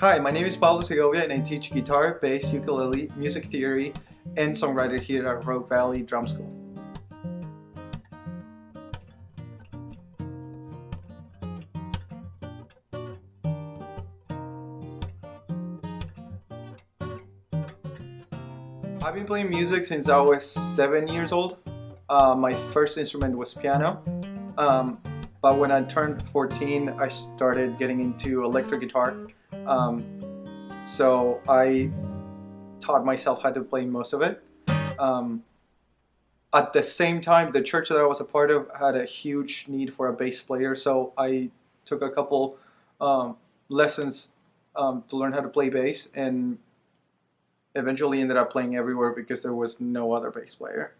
Hi, my name is Pablo Segovia and I teach guitar, bass, ukulele, music theory, and songwriter here at Rogue Valley Drum School. I've been playing music since I was 7 years old. My first instrument was piano, but when I turned 14 I started getting into electric guitar. So I taught myself how to play most of it. At the same time, the church that I was a part of had a huge need for a bass player, so I took a couple lessons to learn how to play bass, and eventually ended up playing everywhere because there was no other bass player.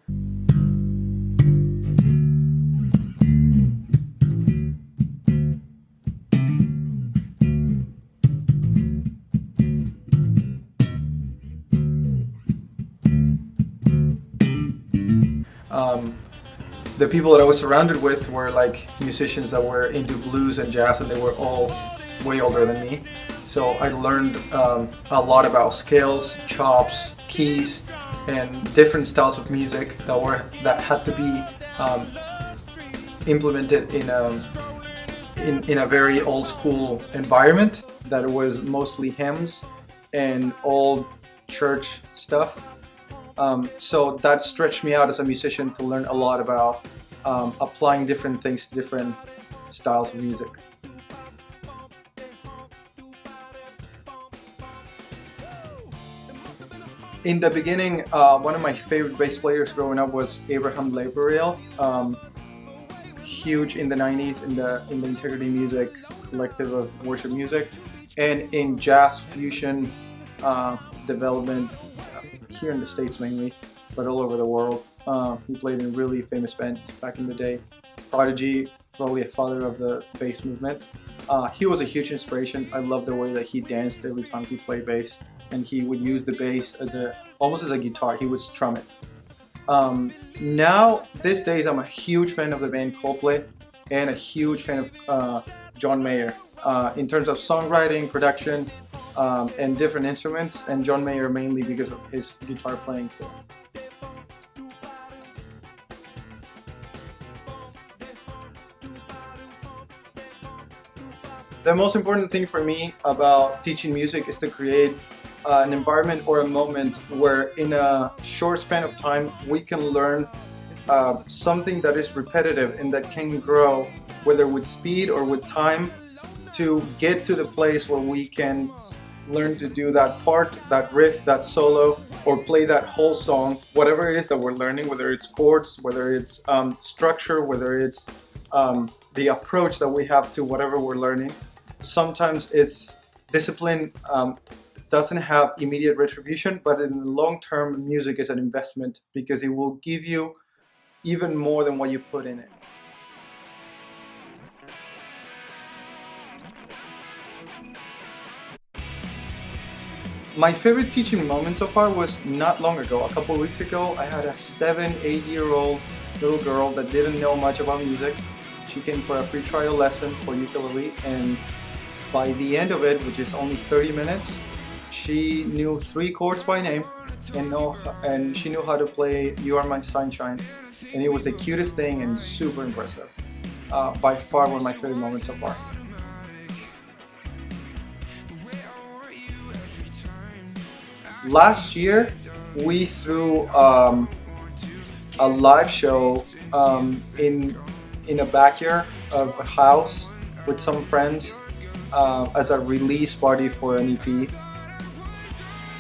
The people that I was surrounded with were like musicians that were into blues and jazz, and they were all way older than me. So I learned a lot about scales, chops, keys, and different styles of music that had to be implemented in a very old school environment that was mostly hymns and old church stuff. So that stretched me out as a musician to learn a lot about applying different things to different styles of music. In the beginning, one of my favorite bass players growing up was Abraham Laboriel. Huge in the 90s in the integrity music collective of worship music, and in jazz fusion development here in the States mainly, but all over the world. He played in really famous bands back in the day. Prodigy, probably a father of the bass movement. He was a huge inspiration. I love the way that he danced every time he played bass, and he would use the bass almost as a guitar. He would strum it. Now, these days, I'm a huge fan of the band Coldplay and a huge fan of John Mayer in terms of songwriting, production, and different instruments, and John Mayer mainly because of his guitar playing too. The most important thing for me about teaching music is to create an environment or a moment where in a short span of time we can learn something that is repetitive and that can grow, whether with speed or with time, to get to the place where we can learn to do that part, that riff, that solo, or play that whole song, whatever it is that we're learning, whether it's chords, whether it's structure, whether it's the approach that we have to whatever we're learning. Sometimes it's discipline doesn't have immediate retribution, but in the long term, music is an investment because it will give you even more than what you put in it. My favorite teaching moment so far was not long ago. A couple of weeks ago, I had a 7-8-year-old little girl that didn't know much about music. She came for a free trial lesson for ukulele, and by the end of it, which is only 30 minutes, she knew 3 chords by name and she knew how to play You Are My Sunshine, and it was the cutest thing and super impressive. By far one of my favorite moments so far. Last year, we threw a live show in a backyard of a house with some friends as a release party for an EP.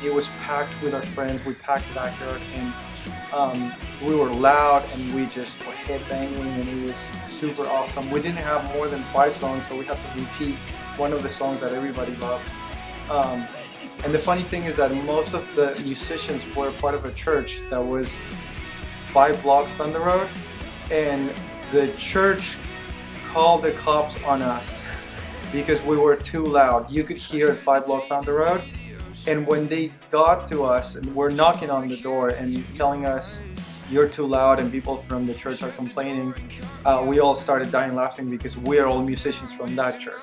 It was packed with our friends. We packed the backyard, and we were loud, and we just were headbanging, and it was super awesome. We didn't have more than 5 songs, so we had to repeat one of the songs that everybody loved. And the funny thing is that most of the musicians were part of a church that was 5 blocks down the road, and the church called the cops on us because we were too loud. You could hear it 5 blocks down the road, and when they got to us and were knocking on the door and telling us, "You're too loud," and people from the church are complaining, we all started dying laughing because we are all musicians from that church.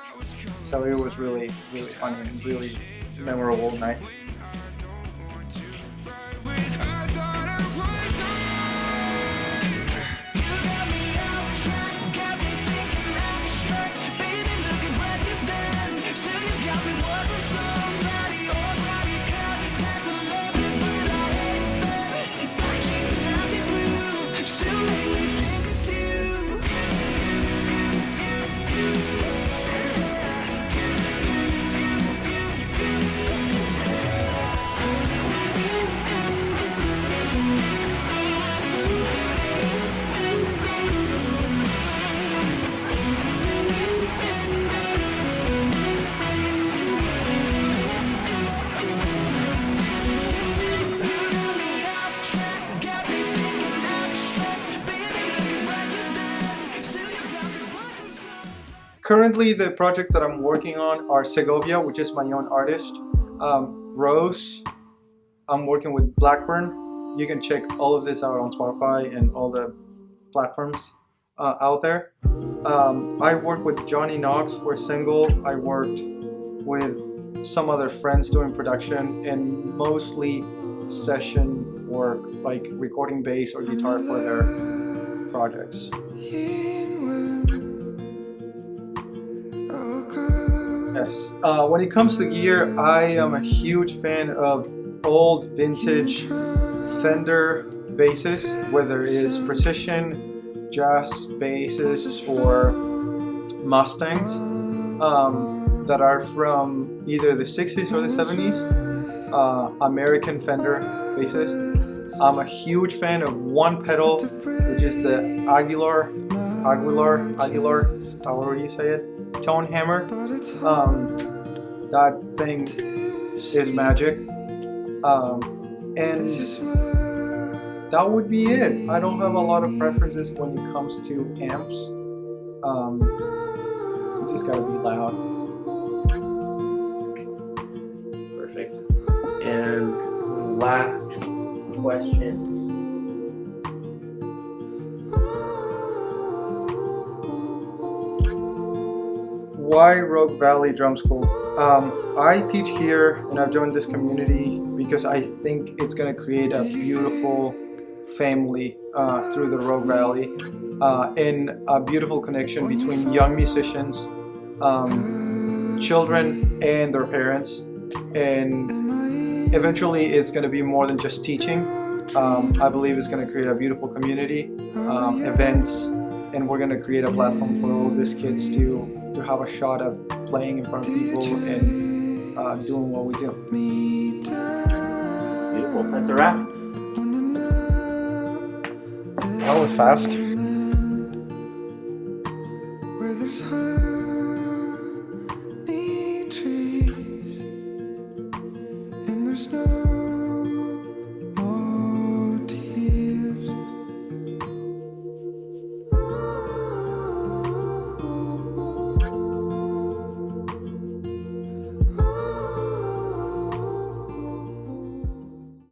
So it was really, really funny and really memorable night. Currently, the projects that I'm working on are Segovia, which is my own artist. Rose, I'm working with Blackburn. You can check all of this out on Spotify and all the platforms out there. I worked with Johnny Knox for single. I worked with some other friends doing production and mostly session work, like recording bass or guitar for their projects. Yes. When it comes to gear, I am a huge fan of old vintage Fender basses, whether it is precision, jazz basses, or Mustangs that are from either the 60s or the 70s. American Fender basses. I'm a huge fan of one pedal, which is the Aguilar, however you say it, tone hammer. That thing is magic. And that would be it. I don't have a lot of preferences when it comes to amps. You just gotta be loud. Perfect. And last question. Why Rogue Valley Drum School? I teach here and I've joined this community because I think it's going to create a beautiful family through the Rogue Valley and a beautiful connection between young musicians, children and their parents, and eventually it's going to be more than just teaching. I believe it's going to create a beautiful community, events, and we're going to create a platform for all these kids to have a shot of playing in front of people and doing what we do. Beautiful. That's a wrap. That was fast.